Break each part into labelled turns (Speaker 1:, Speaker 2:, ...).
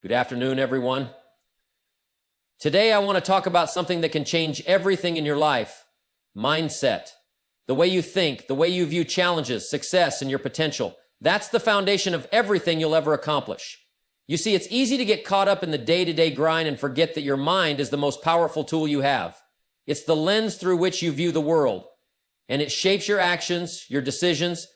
Speaker 1: Good afternoon, everyone. Today, I want to talk about something that can change everything in your life: mindset. The way you think, the way you view challenges, success, and your potential. That's the foundation of everything you'll ever accomplish. You see, it's easy to get caught up in the day-to-day grind and forget that your mind is the most powerful tool you have. It's the lens through which you view the world, and it shapes your actions, your decisions,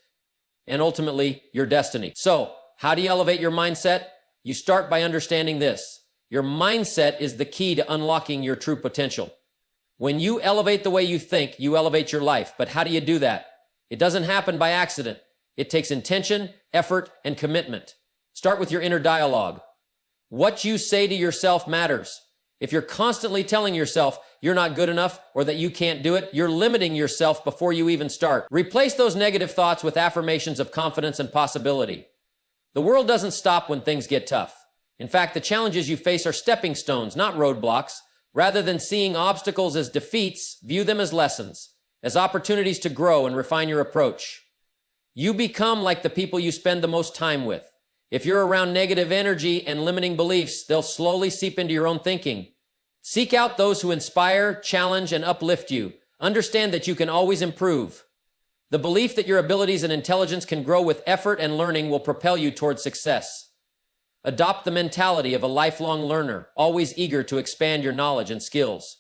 Speaker 1: and ultimately, your destiny. So, how do you elevate your mindset? You start by understanding this. Your mindset is the key to unlocking your true potential. When you elevate the way you think, you elevate your life. But how do you do that? It doesn't happen by accident. It takes intention, effort, and commitment. Start with your inner dialogue. What you say to yourself matters. If you're constantly telling yourself you're not good enough or that you can't do it, you're limiting yourself before you even start. Replace those negative thoughts with affirmations of confidence and possibility. The world doesn't stop when things get tough. In fact, the challenges you face are stepping stones, not roadblocks. Rather than seeing obstacles as defeats, view them as lessons, as opportunities to grow and refine your approach. You become like the people you spend the most time with. If you're around negative energy and limiting beliefs, they'll slowly seep into your own thinking. Seek out those who inspire, challenge, and uplift you. Understand that you can always improve. The belief that your abilities and intelligence can grow with effort and learning will propel you towards success. Adopt the mentality of a lifelong learner, always eager to expand your knowledge and skills.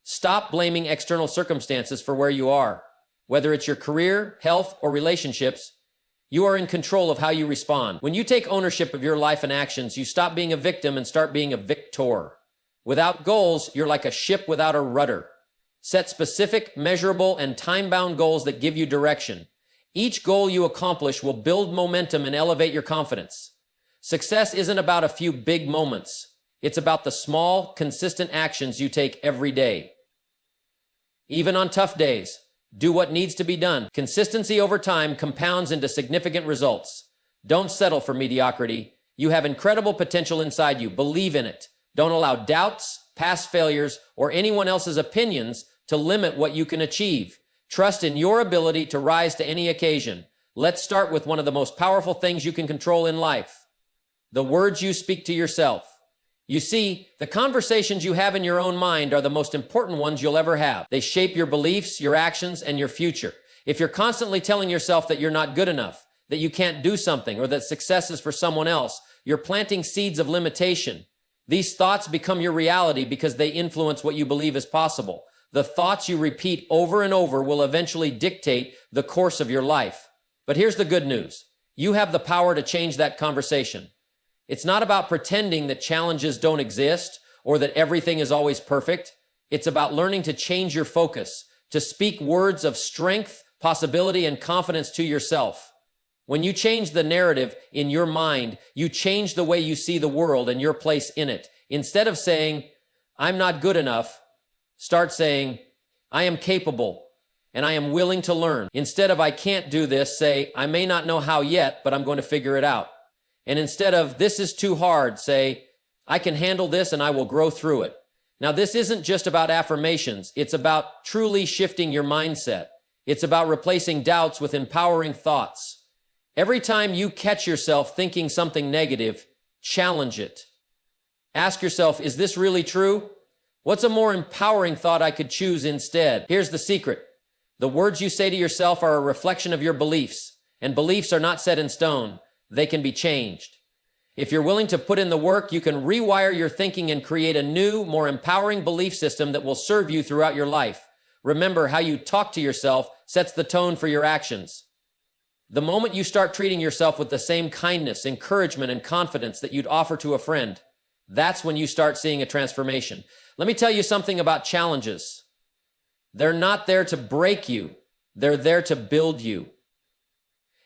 Speaker 1: Stop blaming external circumstances for where you are. Whether it's your career, health, or relationships, you are in control of how you respond. When you take ownership of your life and actions, you stop being a victim and start being a victor. Without goals, you're like a ship without a rudder. Set specific, measurable, and time-bound goals that give you direction. Each goal you accomplish will build momentum and elevate your confidence. Success isn't about a few big moments. It's about the small, consistent actions you take every day. Even on tough days, do what needs to be done. Consistency over time compounds into significant results. Don't settle for mediocrity. You have incredible potential inside you. Believe in it. Don't allow doubts, past failures, or anyone else's opinions to limit what you can achieve. Trust in your ability to rise to any occasion. Let's start with one of the most powerful things you can control in life: the words you speak to yourself. You see, the conversations you have in your own mind are the most important ones you'll ever have. They shape your beliefs, your actions, and your future. If you're constantly telling yourself that you're not good enough, that you can't do something, or that success is for someone else, you're planting seeds of limitation. These thoughts become your reality because they influence what you believe is possible. The thoughts you repeat over and over will eventually dictate the course of your life. But here's the good news. You have the power to change that conversation. It's not about pretending that challenges don't exist or that everything is always perfect. It's about learning to change your focus, to speak words of strength, possibility, and confidence to yourself. When you change the narrative in your mind, you change the way you see the world and your place in it. Instead of saying, "I'm not good enough," start saying, "I am capable and I am willing to learn." Instead of "I can't do this," say, "I may not know how yet, but I'm going to figure it out." And instead of "this is too hard," say, "I can handle this and I will grow through it." Now, this isn't just about affirmations. It's about truly shifting your mindset. It's about replacing doubts with empowering thoughts. Every time you catch yourself thinking something negative, challenge it. Ask yourself, is this really true? What's a more empowering thought I could choose instead? Here's the secret. The words you say to yourself are a reflection of your beliefs, and beliefs are not set in stone. They can be changed. If you're willing to put in the work, you can rewire your thinking and create a new, more empowering belief system that will serve you throughout your life. Remember, how you talk to yourself sets the tone for your actions. The moment you start treating yourself with the same kindness, encouragement, and confidence that you'd offer to a friend, that's when you start seeing a transformation. Let me tell you something about challenges. They're not there to break you. They're there to build you.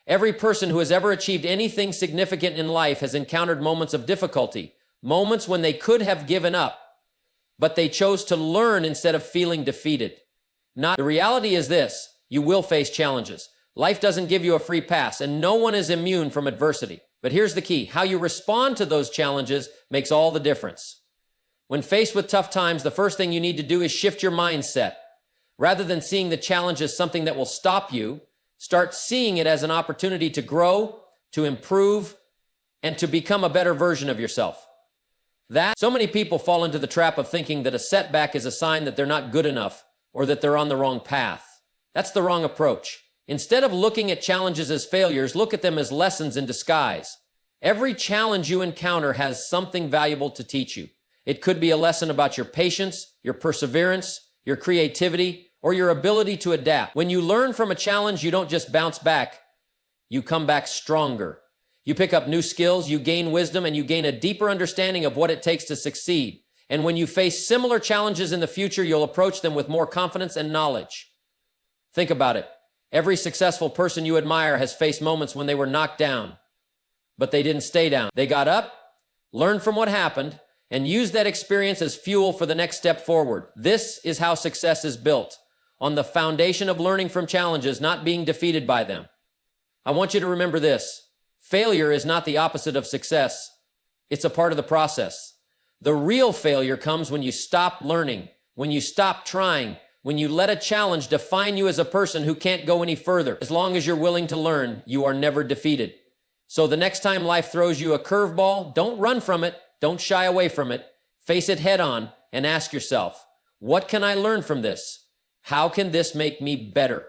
Speaker 1: Every person who has ever achieved anything significant in life has encountered moments of difficulty, moments when they could have given up, but they chose to learn instead of feeling defeated. The reality is this: you will face challenges. Life doesn't give you a free pass, and no one is immune from adversity. But here's the key. How you respond to those challenges makes all the difference. When faced with tough times, the first thing you need to do is shift your mindset. Rather than seeing the challenge as something that will stop you, start seeing it as an opportunity to grow, to improve, and to become a better version of yourself. So many people fall into the trap of thinking that a setback is a sign that they're not good enough or that they're on the wrong path. That's the wrong approach. Instead of looking at challenges as failures, look at them as lessons in disguise. Every challenge you encounter has something valuable to teach you. It could be a lesson about your patience, your perseverance, your creativity, or your ability to adapt. When you learn from a challenge, you don't just bounce back, you come back stronger. You pick up new skills, you gain wisdom, and you gain a deeper understanding of what it takes to succeed. And when you face similar challenges in the future, you'll approach them with more confidence and knowledge. Think about it. Every successful person you admire has faced moments when they were knocked down, but they didn't stay down. They got up, learned from what happened, and used that experience as fuel for the next step forward. This is how success is built, on the foundation of learning from challenges, not being defeated by them. I want you to remember this. Failure is not the opposite of success. It's a part of the process. The real failure comes when you stop learning, when you stop trying, when you let a challenge define you as a person who can't go any further. As long as you're willing to learn, you are never defeated. So the next time life throws you a curveball, don't run from it. Don't shy away from it. Face it head on and ask yourself, what can I learn from this? How can this make me better?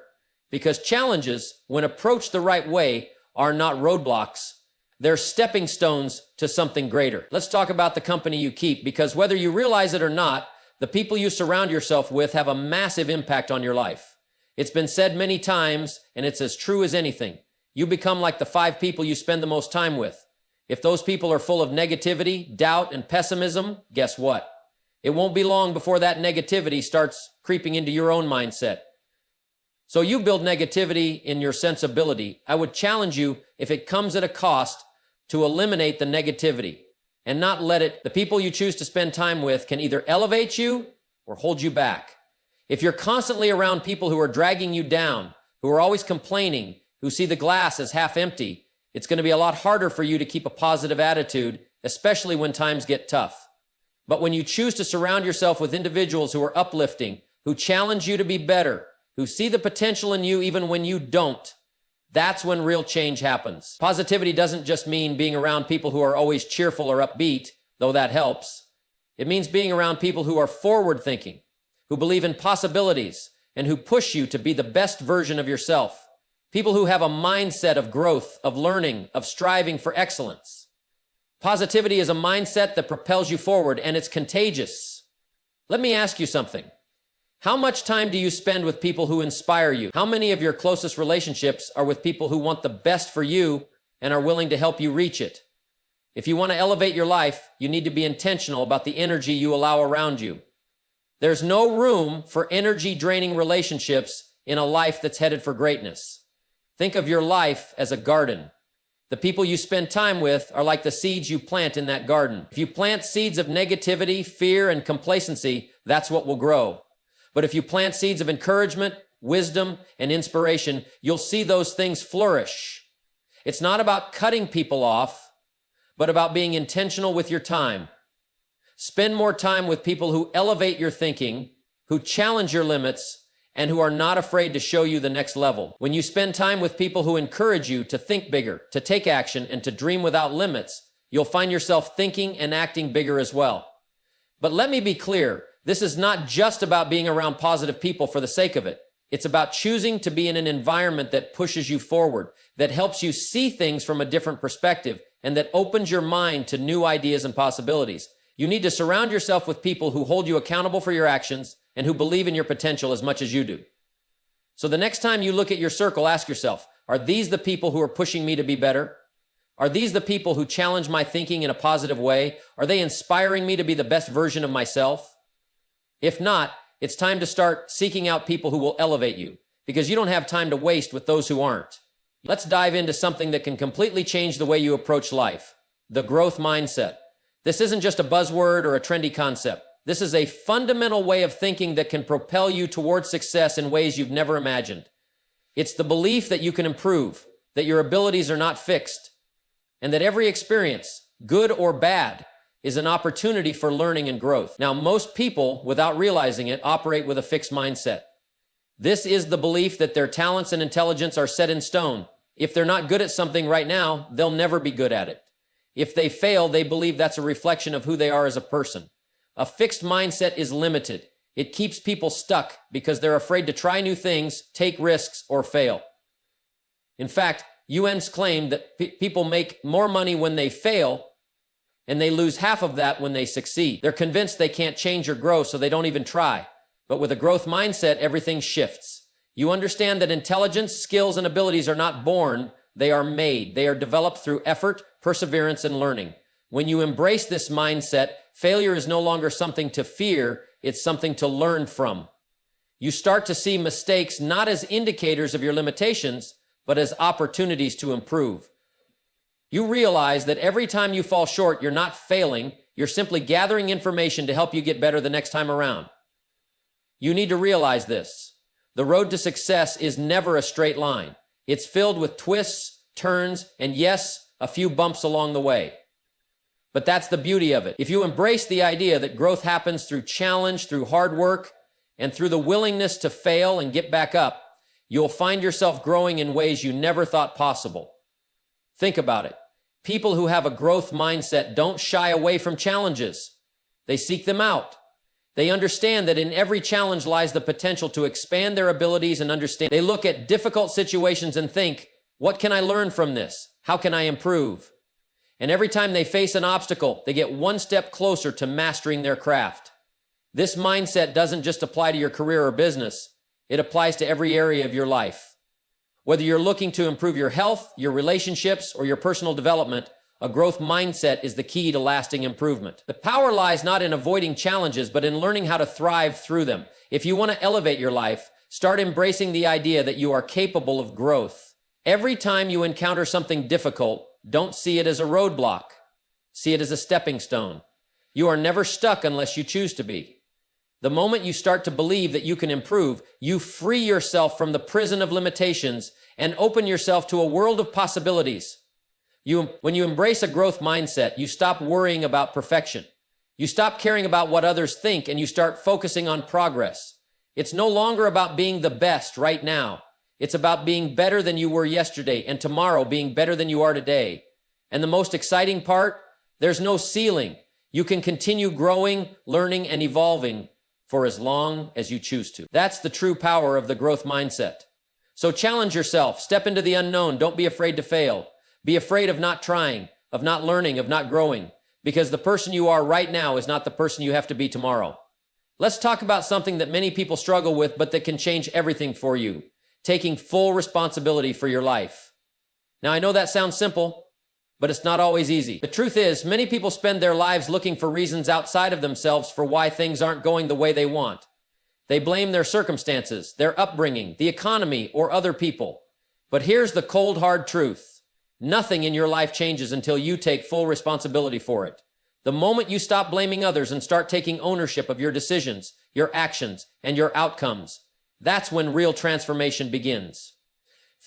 Speaker 1: Because challenges, when approached the right way, are not roadblocks. They're stepping stones to something greater. Let's talk about the company you keep, because whether you realize it or not, the people you surround yourself with have a massive impact on your life. It's been said many times, and it's as true as anything. You become like the 5 people you spend the most time with. If those people are full of negativity, doubt, and pessimism, guess what? It won't be long before that negativity starts creeping into your own mindset. So you build negativity in your sensibility. I would challenge you, if it comes at a cost, to eliminate the negativity and not let it. The people you choose to spend time with can either elevate you or hold you back. If you're constantly around people who are dragging you down, who are always complaining, who see the glass as half empty, it's going to be a lot harder for you to keep a positive attitude, especially when times get tough. But when you choose to surround yourself with individuals who are uplifting, who challenge you to be better, who see the potential in you even when you don't, that's when real change happens. Positivity doesn't just mean being around people who are always cheerful or upbeat, though that helps. It means being around people who are forward-thinking, who believe in possibilities, and who push you to be the best version of yourself. People who have a mindset of growth, of learning, of striving for excellence. Positivity is a mindset that propels you forward, and it's contagious. Let me ask you something. How much time do you spend with people who inspire you? How many of your closest relationships are with people who want the best for you and are willing to help you reach it? If you want to elevate your life, you need to be intentional about the energy you allow around you. There's no room for energy-draining relationships in a life that's headed for greatness. Think of your life as a garden. The people you spend time with are like the seeds you plant in that garden. If you plant seeds of negativity, fear, and complacency, that's what will grow. But if you plant seeds of encouragement, wisdom, and inspiration, you'll see those things flourish. It's not about cutting people off, but about being intentional with your time. Spend more time with people who elevate your thinking, who challenge your limits, and who are not afraid to show you the next level. When you spend time with people who encourage you to think bigger, to take action, and to dream without limits, you'll find yourself thinking and acting bigger as well. But let me be clear. This is not just about being around positive people for the sake of it. It's about choosing to be in an environment that pushes you forward, that helps you see things from a different perspective, and that opens your mind to new ideas and possibilities. You need to surround yourself with people who hold you accountable for your actions and who believe in your potential as much as you do. So the next time you look at your circle, ask yourself, are these the people who are pushing me to be better? Are these the people who challenge my thinking in a positive way? Are they inspiring me to be the best version of myself? If not, it's time to start seeking out people who will elevate you, because you don't have time to waste with those who aren't. Let's dive into something that can completely change the way you approach life, the growth mindset. This isn't just a buzzword or a trendy concept. This is a fundamental way of thinking that can propel you towards success in ways you've never imagined. It's the belief that you can improve, that your abilities are not fixed, and that every experience, good or bad, is an opportunity for learning and growth. Now, most people, without realizing it, operate with a fixed mindset. This is the belief that their talents and intelligence are set in stone. If they're not good at something right now, they'll never be good at it. If they fail, they believe that's a reflection of who they are as a person. A fixed mindset is limited. It keeps people stuck because they're afraid to try new things, take risks, or fail. In fact, UN's claim that people make more money when they fail, and they lose half of that when they succeed. They're convinced they can't change or grow, so they don't even try. But with a growth mindset, everything shifts. You understand that intelligence, skills, and abilities are not born, they are made. They are developed through effort, perseverance, and learning. When you embrace this mindset, failure is no longer something to fear, it's something to learn from. You start to see mistakes not as indicators of your limitations, but as opportunities to improve. You realize that every time you fall short, you're not failing, you're simply gathering information to help you get better the next time around. You need to realize this. The road to success is never a straight line. It's filled with twists, turns, and yes, a few bumps along the way. But that's the beauty of it. If you embrace the idea that growth happens through challenge, through hard work, and through the willingness to fail and get back up, you'll find yourself growing in ways you never thought possible. Think about it. People who have a growth mindset don't shy away from challenges. They seek them out. They understand that in every challenge lies the potential to expand their abilities and understand. They look at difficult situations and think, what can I learn from this? How can I improve? And every time they face an obstacle, they get one step closer to mastering their craft. This mindset doesn't just apply to your career or business. It applies to every area of your life. Whether you're looking to improve your health, your relationships, or your personal development, a growth mindset is the key to lasting improvement. The power lies not in avoiding challenges, but in learning how to thrive through them. If you want to elevate your life, start embracing the idea that you are capable of growth. Every time you encounter something difficult, don't see it as a roadblock. See it as a stepping stone. You are never stuck unless you choose to be. The moment you start to believe that you can improve, you free yourself from the prison of limitations and open yourself to a world of possibilities. When you embrace a growth mindset, you stop worrying about perfection. You stop caring about what others think and you start focusing on progress. It's no longer about being the best right now. It's about being better than you were yesterday and tomorrow being better than you are today. And the most exciting part, there's no ceiling. You can continue growing, learning, and evolving for as long as you choose to. That's the true power of the growth mindset. So challenge yourself, step into the unknown, don't be afraid to fail. Be afraid of not trying, of not learning, of not growing, because the person you are right now is not the person you have to be tomorrow. Let's talk about something that many people struggle with, but that can change everything for you. Taking full responsibility for your life. Now, I know that sounds simple, but it's not always easy. The truth is, many people spend their lives looking for reasons outside of themselves for why things aren't going the way they want. They blame their circumstances, their upbringing, the economy, or other people. But here's the cold, hard truth. Nothing in your life changes until you take full responsibility for it. The moment you stop blaming others and start taking ownership of your decisions, your actions, and your outcomes, that's when real transformation begins.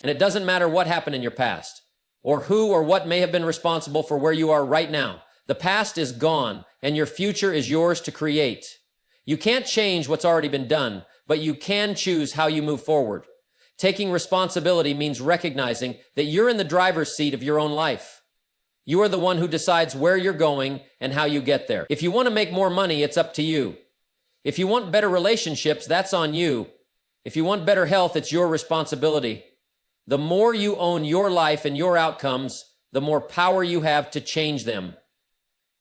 Speaker 1: And it doesn't matter what happened in your past, or who or what may have been responsible for where you are right now. The past is gone, and your future is yours to create. You can't change what's already been done, but you can choose how you move forward. Taking responsibility means recognizing that you're in the driver's seat of your own life. You are the one who decides where you're going and how you get there. If you want to make more money, it's up to you. If you want better relationships, that's on you. If you want better health, it's your responsibility. The more you own your life and your outcomes, the more power you have to change them.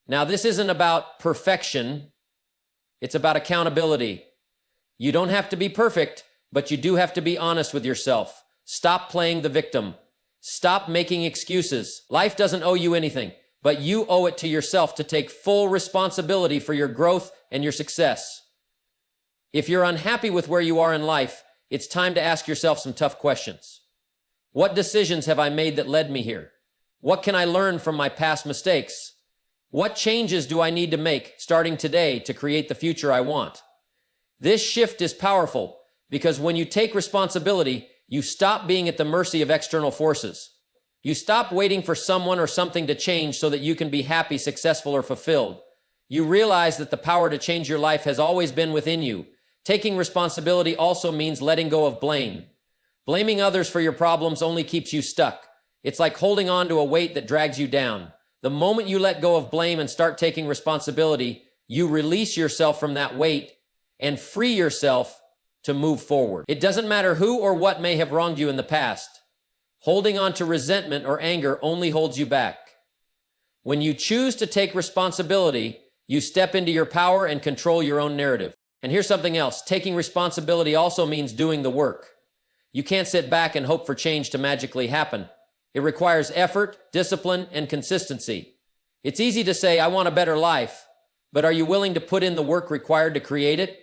Speaker 1: Now, this isn't about perfection. It's about accountability. You don't have to be perfect, but you do have to be honest with yourself. Stop playing the victim. Stop making excuses. Life doesn't owe you anything, but you owe it to yourself to take full responsibility for your growth and your success. If you're unhappy with where you are in life, it's time to ask yourself some tough questions. What decisions have I made that led me here? What can I learn from my past mistakes? What changes do I need to make starting today to create the future I want? This shift is powerful because when you take responsibility, you stop being at the mercy of external forces. You stop waiting for someone or something to change so that you can be happy, successful, or fulfilled. You realize that the power to change your life has always been within you. Taking responsibility also means letting go of blame. Blaming others for your problems only keeps you stuck. It's like holding on to a weight that drags you down. The moment you let go of blame and start taking responsibility, you release yourself from that weight and free yourself to move forward. It doesn't matter who or what may have wronged you in the past. Holding on to resentment or anger only holds you back. When you choose to take responsibility, you step into your power and control your own narrative. And here's something else. Taking responsibility also means doing the work. You can't sit back and hope for change to magically happen. It requires effort, discipline, and consistency. It's easy to say, I want a better life, but are you willing to put in the work required to create it?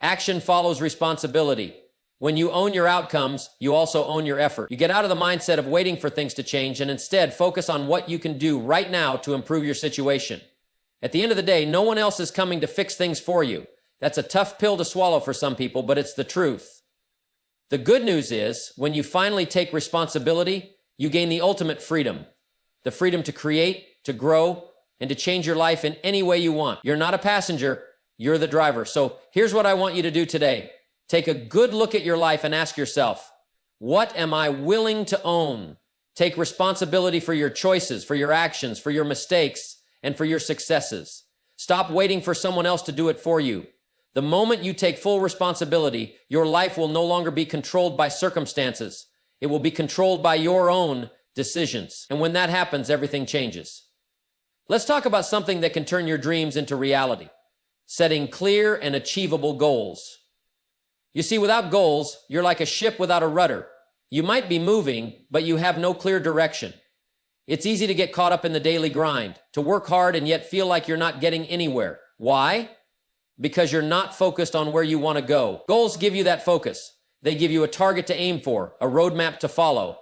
Speaker 1: Action follows responsibility. When you own your outcomes, you also own your effort. You get out of the mindset of waiting for things to change and instead focus on what you can do right now to improve your situation. At the end of the day, no one else is coming to fix things for you. That's a tough pill to swallow for some people, but it's the truth. The good news is, when you finally take responsibility, you gain the ultimate freedom. The freedom to create, to grow, and to change your life in any way you want. You're not a passenger, you're the driver. So here's what I want you to do today. Take a good look at your life and ask yourself, what am I willing to own? Take responsibility for your choices, for your actions, for your mistakes, and for your successes. Stop waiting for someone else to do it for you. The moment you take full responsibility, your life will no longer be controlled by circumstances. It will be controlled by your own decisions. And when that happens, everything changes. Let's talk about something that can turn your dreams into reality. Setting clear and achievable goals. You see, without goals, you're like a ship without a rudder. You might be moving, but you have no clear direction. It's easy to get caught up in the daily grind, to work hard and yet feel like you're not getting anywhere. Why? Because you're not focused on where you want to go. Goals give you that focus. They give you a target to aim for, a roadmap to follow.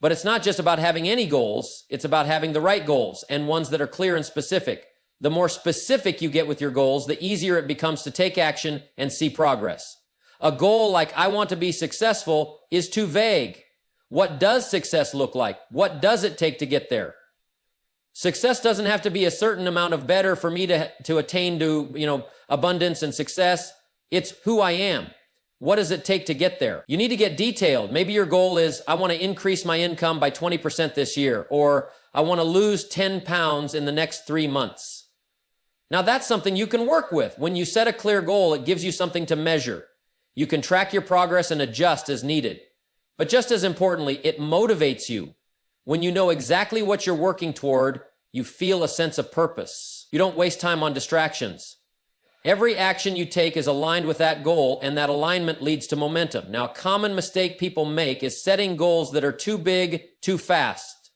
Speaker 1: But it's not just about having any goals, it's about having the right goals and ones that are clear and specific. The more specific you get with your goals, the easier it becomes to take action and see progress. A goal like, I want to be successful, is too vague. What does success look like? What does it take to get there? Success doesn't have to be a certain amount of better for me to attain to, abundance and success. It's who I am. What does it take to get there? You need to get detailed. Maybe your goal is, I want to increase my income by 20% this year, or I want to lose 10 pounds in the next 3 months. Now that's something you can work with. When you set a clear goal, it gives you something to measure. You can track your progress and adjust as needed. But just as importantly, it motivates you. When you know exactly what you're working toward, you feel a sense of purpose. You don't waste time on distractions. Every action you take is aligned with that goal, and that alignment leads to momentum. Now, a common mistake people make is setting goals that are too big, too fast.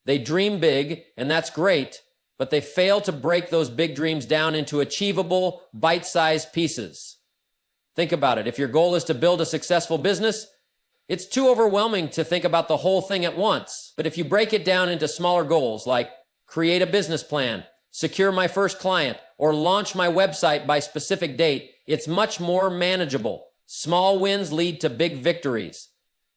Speaker 1: They dream big, and that's great, but they fail to break those big dreams down into achievable, bite-sized pieces. Think about it. If your goal is to build a successful business, it's too overwhelming to think about the whole thing at once. But if you break it down into smaller goals like create a business plan, secure my first client, or launch my website by specific date, it's much more manageable. Small wins lead to big victories.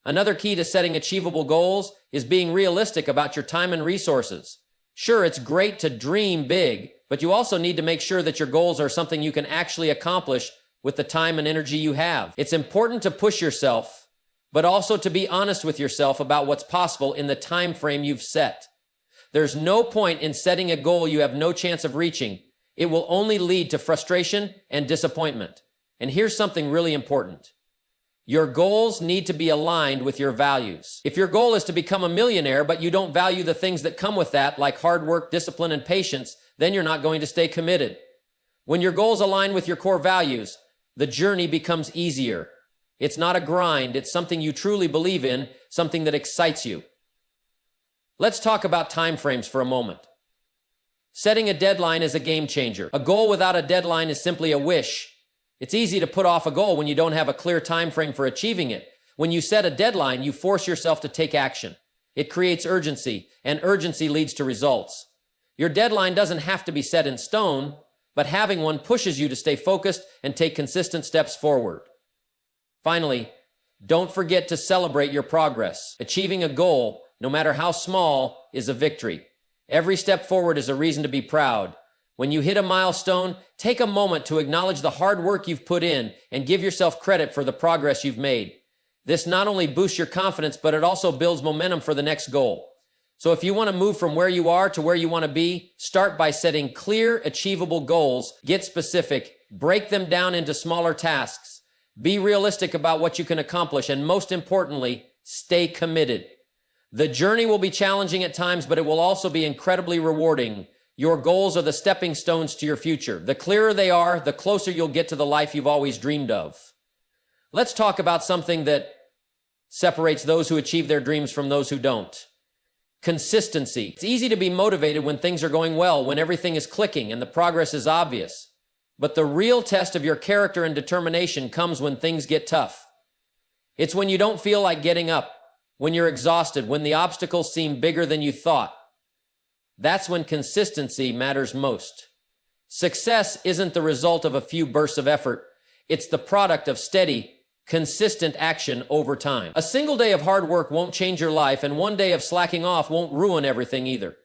Speaker 1: Another key to setting achievable goals is being realistic about your time and resources. Sure, it's great to dream big, but you also need to make sure that your goals are something you can actually accomplish with the time and energy you have. It's important to push yourself, but also to be honest with yourself about what's possible in the time frame you've set. There's no point in setting a goal you have no chance of reaching. It will only lead to frustration and disappointment. And here's something really important. Your goals need to be aligned with your values. If your goal is to become a millionaire, but you don't value the things that come with that, like hard work, discipline, and patience, then you're not going to stay committed. When your goals align with your core values, the journey becomes easier. It's not a grind. It's something you truly believe in, something that excites you. Let's talk about time frames for a moment. Setting a deadline is a game changer. A goal without a deadline is simply a wish. It's easy to put off a goal when you don't have a clear time frame for achieving it. When you set a deadline, you force yourself to take action. It creates urgency, and urgency leads to results. Your deadline doesn't have to be set in stone, but having one pushes you to stay focused and take consistent steps forward. Finally, don't forget to celebrate your progress. Achieving a goal, no matter how small, is a victory. Every step forward is a reason to be proud. When you hit a milestone, take a moment to acknowledge the hard work you've put in and give yourself credit for the progress you've made. This not only boosts your confidence, but it also builds momentum for the next goal. So if you want to move from where you are to where you want to be, start by setting clear, achievable goals, get specific, break them down into smaller tasks, be realistic about what you can accomplish, and most importantly, stay committed. The journey will be challenging at times, but it will also be incredibly rewarding. Your goals are the stepping stones to your future. The clearer they are, the closer you'll get to the life you've always dreamed of. Let's talk about something that separates those who achieve their dreams from those who don't. Consistency. It's easy to be motivated when things are going well, when everything is clicking and the progress is obvious. But the real test of your character and determination comes when things get tough. It's when you don't feel like getting up, when you're exhausted, when the obstacles seem bigger than you thought. That's when consistency matters most. Success isn't the result of a few bursts of effort. It's the product of steady, consistent action over time. A single day of hard work won't change your life, and one day of slacking off won't ruin everything either.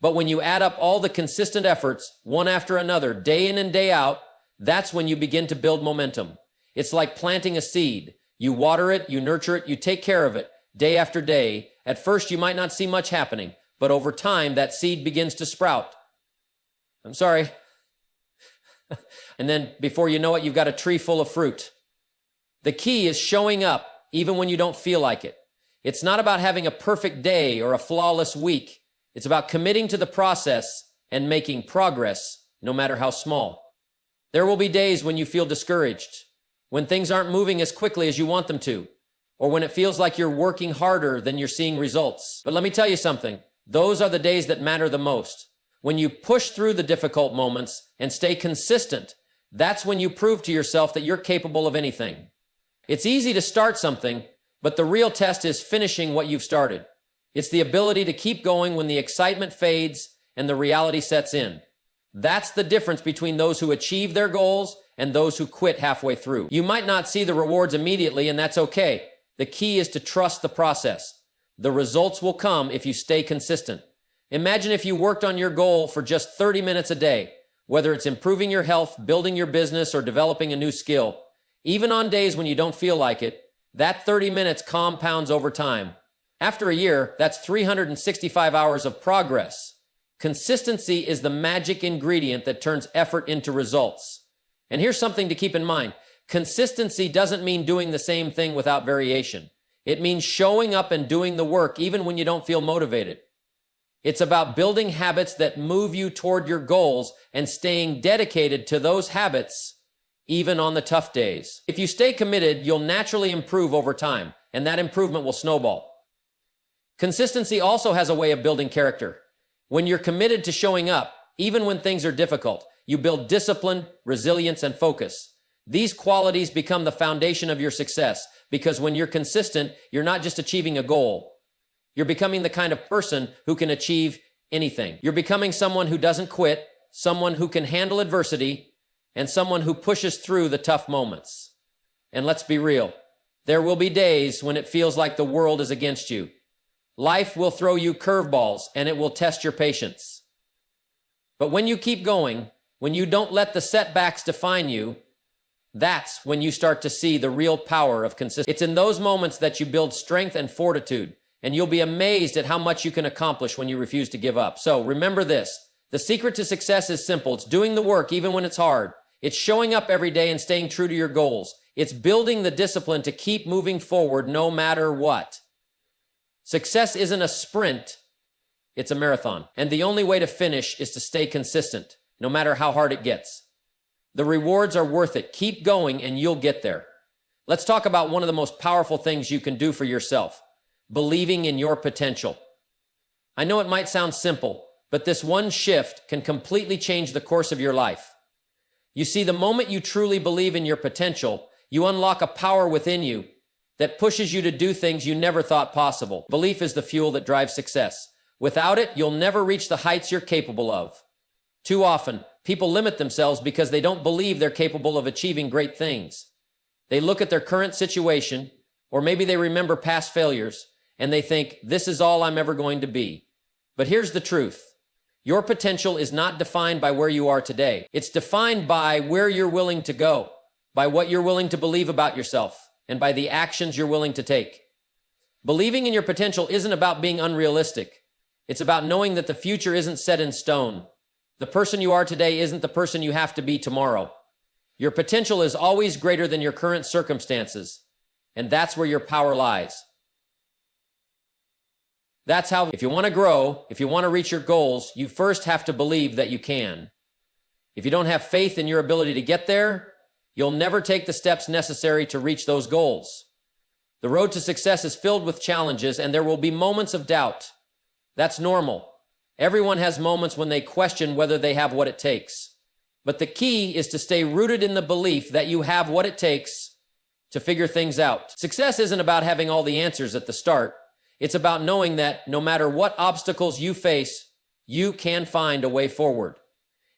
Speaker 1: But when you add up all the consistent efforts, one after another, day in and day out, that's when you begin to build momentum. It's like planting a seed. You water it, you nurture it, you take care of it, day after day. At first, you might not see much happening, but over time, that seed begins to sprout. I'm sorry. And then before you know it, you've got a tree full of fruit. The key is showing up even when you don't feel like it. It's not about having a perfect day or a flawless week. It's about committing to the process and making progress, no matter how small. There will be days when you feel discouraged, when things aren't moving as quickly as you want them to, or when it feels like you're working harder than you're seeing results. But let me tell you something. Those are the days that matter the most. When you push through the difficult moments and stay consistent, that's when you prove to yourself that you're capable of anything. It's easy to start something, but the real test is finishing what you've started. It's the ability to keep going when the excitement fades and the reality sets in. That's the difference between those who achieve their goals and those who quit halfway through. You might not see the rewards immediately, and that's okay. The key is to trust the process. The results will come if you stay consistent. Imagine if you worked on your goal for just 30 minutes a day, whether it's improving your health, building your business, or developing a new skill. Even on days when you don't feel like it, that 30 minutes compounds over time. After a year, that's 365 hours of progress. Consistency is the magic ingredient that turns effort into results. And here's something to keep in mind. Consistency doesn't mean doing the same thing without variation. It means showing up and doing the work even when you don't feel motivated. It's about building habits that move you toward your goals and staying dedicated to those habits even on the tough days. If you stay committed, you'll naturally improve over time, and that improvement will snowball. Consistency also has a way of building character. When you're committed to showing up, even when things are difficult, you build discipline, resilience, and focus. These qualities become the foundation of your success, because when you're consistent, you're not just achieving a goal. You're becoming the kind of person who can achieve anything. You're becoming someone who doesn't quit, someone who can handle adversity, and someone who pushes through the tough moments. And let's be real. There will be days when it feels like the world is against you. Life will throw you curveballs, and it will test your patience. But when you keep going, when you don't let the setbacks define you, that's when you start to see the real power of consistency. It's in those moments that you build strength and fortitude, and you'll be amazed at how much you can accomplish when you refuse to give up. So remember this. The secret to success is simple. It's doing the work even when it's hard. It's showing up every day and staying true to your goals. It's building the discipline to keep moving forward no matter what. Success isn't a sprint, it's a marathon. And the only way to finish is to stay consistent, no matter how hard it gets. The rewards are worth it. Keep going and you'll get there. Let's talk about one of the most powerful things you can do for yourself: believing in your potential. I know it might sound simple, but this one shift can completely change the course of your life. You see, the moment you truly believe in your potential, you unlock a power within you that pushes you to do things you never thought possible. Belief is the fuel that drives success. Without it, you'll never reach the heights you're capable of. Too often, people limit themselves because they don't believe they're capable of achieving great things. They look at their current situation, or maybe they remember past failures, and they think, this is all I'm ever going to be. But here's the truth. Your potential is not defined by where you are today. It's defined by where you're willing to go, by what you're willing to believe about yourself, and by the actions you're willing to take. Believing in your potential isn't about being unrealistic. It's about knowing that the future isn't set in stone. The person you are today isn't the person you have to be tomorrow. Your potential is always greater than your current circumstances, and that's where your power lies. That's how, if you want to grow, if you want to reach your goals, you first have to believe that you can. If you don't have faith in your ability to get there, you'll never take the steps necessary to reach those goals. The road to success is filled with challenges, and there will be moments of doubt. That's normal. Everyone has moments when they question whether they have what it takes. But the key is to stay rooted in the belief that you have what it takes to figure things out. Success isn't about having all the answers at the start. It's about knowing that no matter what obstacles you face, you can find a way forward.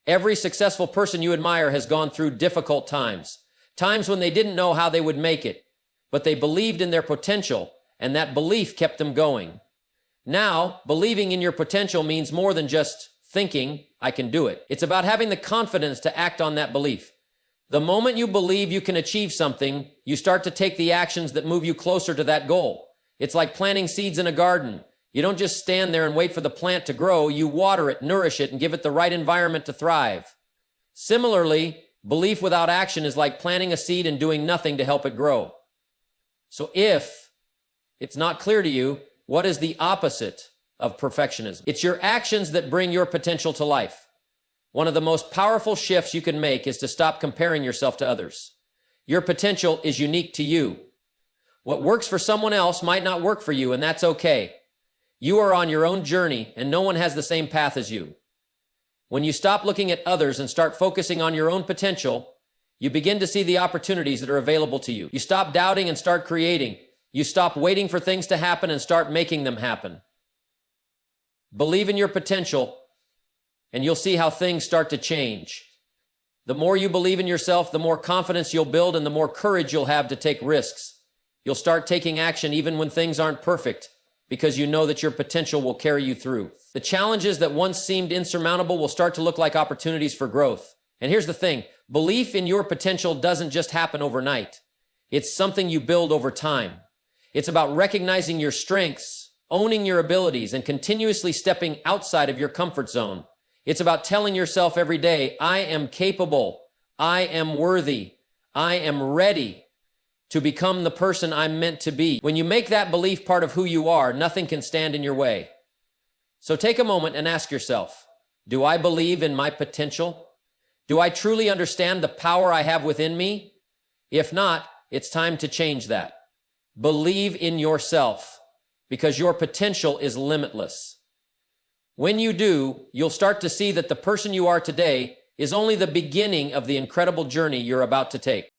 Speaker 1: Every successful person you admire has gone through difficult times, times when they didn't know how they would make it, but they believed in their potential, and that belief kept them going. Now, believing in your potential means more than just thinking, I can do it. It's about having the confidence to act on that belief. The moment you believe you can achieve something, you start to take the actions that move you closer to that goal. It's like planting seeds in a garden. You don't just stand there and wait for the plant to grow. You water it, nourish it, and give it the right environment to thrive. Similarly, belief without action is like planting a seed and doing nothing to help it grow. So if it's not clear to you, what is the opposite of perfectionism? It's your actions that bring your potential to life. One of the most powerful shifts you can make is to stop comparing yourself to others. Your potential is unique to you. What works for someone else might not work for you, and that's okay. You are on your own journey, and no one has the same path as you. When you stop looking at others and start focusing on your own potential, you begin to see the opportunities that are available to you. You stop doubting and start creating. You stop waiting for things to happen and start making them happen. Believe in your potential, and you'll see how things start to change. The more you believe in yourself, the more confidence you'll build and the more courage you'll have to take risks. You'll start taking action even when things aren't perfect, because you know that your potential will carry you through. The challenges that once seemed insurmountable will start to look like opportunities for growth. And here's the thing, belief in your potential doesn't just happen overnight. It's something you build over time. It's about recognizing your strengths, owning your abilities, and continuously stepping outside of your comfort zone. It's about telling yourself every day, I am capable, I am worthy, I am ready to become the person I'm meant to be. When you make that belief part of who you are, nothing can stand in your way. So take a moment and ask yourself, do I believe in my potential? Do I truly understand the power I have within me? If not, it's time to change that. Believe in yourself, because your potential is limitless. When you do, you'll start to see that the person you are today is only the beginning of the incredible journey you're about to take.